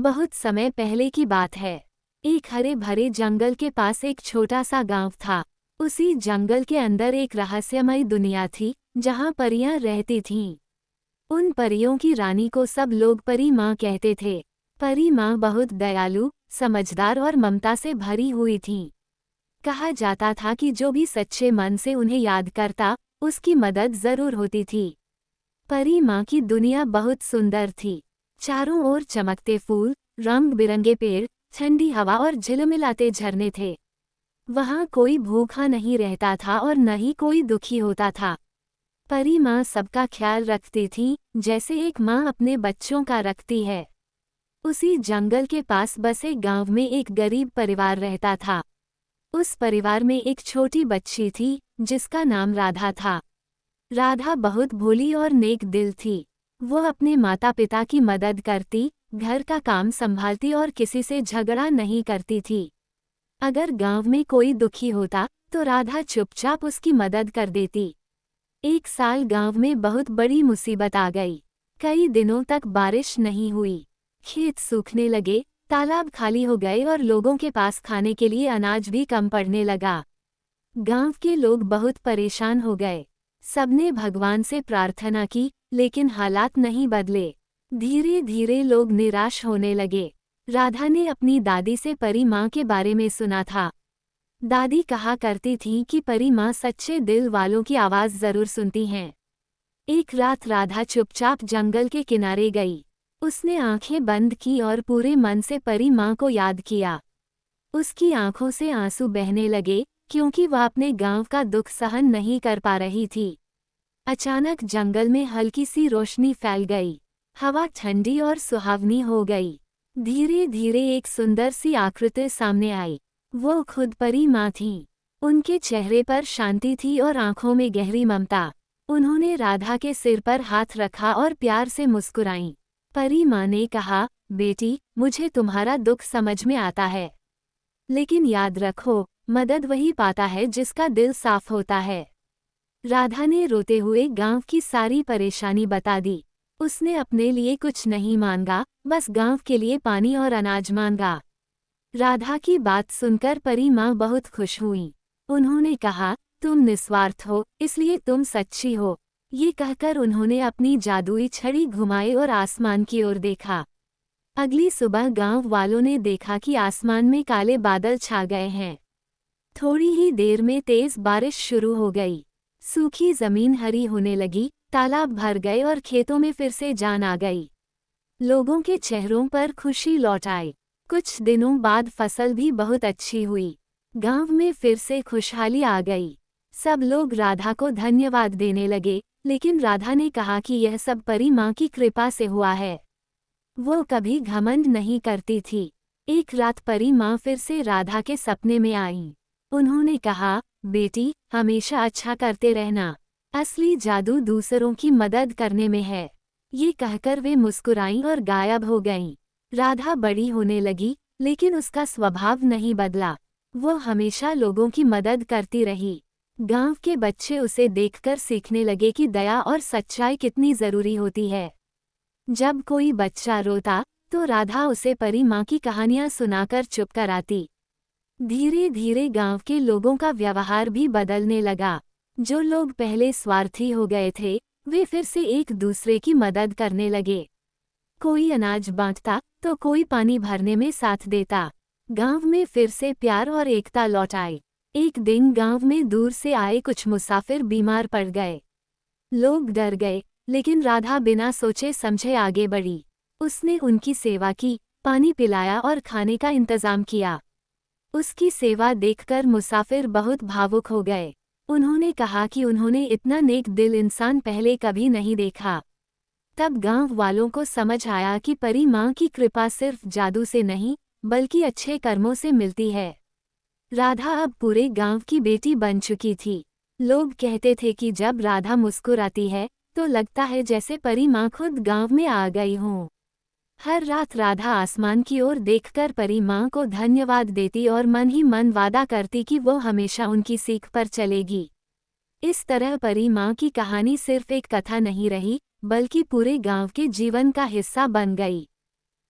बहुत समय पहले की बात है। एक हरे भरे जंगल के पास एक छोटा सा गांव था। उसी जंगल के अंदर एक रहस्यमयी दुनिया थी जहां परियां रहती थीं। उन परियों की रानी को सब लोग परी माँ कहते थे। परी माँ बहुत दयालु, समझदार और ममता से भरी हुई थीं। कहा जाता था कि जो भी सच्चे मन से उन्हें याद करता, उसकी मदद जरूर होती थी। परी माँ की दुनिया बहुत सुंदर थी। चारों ओर चमकते फूल, रंग बिरंगे पेड़, ठंडी हवा और झिलमिलाते झरने थे। वहाँ कोई भूखा नहीं रहता था और न ही कोई दुखी होता था। परी माँ सबका ख्याल रखती थी, जैसे एक माँ अपने बच्चों का रखती है। उसी जंगल के पास बसे गांव में एक गरीब परिवार रहता था। उस परिवार में एक छोटी बच्ची थी, जिसका नाम राधा था। राधा बहुत भोली और नेक दिल थी। वो अपने माता पिता की मदद करती, घर का काम संभालती और किसी से झगड़ा नहीं करती थी। अगर गांव में कोई दुखी होता, तो राधा चुपचाप उसकी मदद कर देती। एक साल गांव में बहुत बड़ी मुसीबत आ गई। कई दिनों तक बारिश नहीं हुई। खेत सूखने लगे, तालाब खाली हो गए और लोगों के पास खाने के लिए अनाज भी कम पड़ने लगा। गांव के लोग बहुत परेशान हो गए। सबने भगवान से प्रार्थना की, लेकिन हालात नहीं बदले। धीरे धीरे लोग निराश होने लगे। राधा ने अपनी दादी से परी माँ के बारे में सुना था। दादी कहा करती थी कि परी माँ सच्चे दिल वालों की आवाज़ जरूर सुनती हैं। एक रात राधा चुपचाप जंगल के किनारे गई। उसने आंखें बंद की और पूरे मन से परी माँ को याद किया। उसकी आंखों से आंसू बहने लगे, क्योंकि वह अपने गांव का दुख सहन नहीं कर पा रही थी। अचानक जंगल में हल्की सी रोशनी फैल गई। हवा ठंडी और सुहावनी हो गई। धीरे धीरे एक सुंदर सी आकृति सामने आई। वो खुद परी माँ थीं। उनके चेहरे पर शांति थी और आंखों में गहरी ममता। उन्होंने राधा के सिर पर हाथ रखा और प्यार से मुस्कुराईं। परी माँ ने कहा, बेटी, मुझे तुम्हारा दुख समझ में आता है, लेकिन याद रखो, मदद वही पाता है जिसका दिल साफ होता है। राधा ने रोते हुए गांव की सारी परेशानी बता दी। उसने अपने लिए कुछ नहीं मांगा, बस गांव के लिए पानी और अनाज मांगा। राधा की बात सुनकर परी माँ बहुत खुश हुई। उन्होंने कहा, तुम निस्वार्थ हो, इसलिए तुम सच्ची हो। ये कहकर उन्होंने अपनी जादुई छड़ी घुमाई और आसमान की ओर देखा। अगली सुबह गांव वालों ने देखा कि आसमान में काले बादल छा गए हैं। थोड़ी ही देर में तेज बारिश शुरू हो गई। सूखी जमीन हरी होने लगी, तालाब भर गए और खेतों में फिर से जान आ गई। लोगों के चेहरों पर खुशी लौट आई। कुछ दिनों बाद फसल भी बहुत अच्छी हुई। गांव में फिर से खुशहाली आ गई। सब लोग राधा को धन्यवाद देने लगे, लेकिन राधा ने कहा कि यह सब परी माँ की कृपा से हुआ है। वो कभी घमंड नहीं करती थी। एक रात परी माँ फिर से राधा के सपने में आईं। उन्होंने कहा, बेटी, हमेशा अच्छा करते रहना। असली जादू दूसरों की मदद करने में है। ये कहकर वे मुस्कुराईं और गायब हो गईं। राधा बड़ी होने लगी, लेकिन उसका स्वभाव नहीं बदला। वो हमेशा लोगों की मदद करती रही। गांव के बच्चे उसे देखकर सीखने लगे कि दया और सच्चाई कितनी जरूरी होती है। जब कोई बच्चा रोता, तो राधा उसे परी माँ की कहानियाँ सुनाकर चुप कराती। धीरे धीरे गांव के लोगों का व्यवहार भी बदलने लगा। जो लोग पहले स्वार्थी हो गए थे, वे फिर से एक दूसरे की मदद करने लगे। कोई अनाज बांटता, तो कोई पानी भरने में साथ देता। गांव में फिर से प्यार और एकता लौट आई। एक दिन गांव में दूर से आए कुछ मुसाफिर बीमार पड़ गए। लोग डर गए, लेकिन राधा बिना सोचे समझे आगे बढ़ी। उसने उनकी सेवा की, पानी पिलाया और खाने का इंतजाम किया। उसकी सेवा देखकर मुसाफिर बहुत भावुक हो गए। उन्होंने कहा कि उन्होंने इतना नेक दिल इंसान पहले कभी नहीं देखा। तब गांव वालों को समझ आया कि परी माँ की कृपा सिर्फ जादू से नहीं, बल्कि अच्छे कर्मों से मिलती है। राधा अब पूरे गांव की बेटी बन चुकी थी। लोग कहते थे कि जब राधा मुस्कुराती है, तो लगता है जैसे परी माँ खुद गांव में आ गई हों। हर रात राधा आसमान की ओर देखकर परी माँ को धन्यवाद देती और मन ही मन वादा करती कि वो हमेशा उनकी सीख पर चलेगी। इस तरह परी माँ की कहानी सिर्फ एक कथा नहीं रही, बल्कि पूरे गांव के जीवन का हिस्सा बन गई।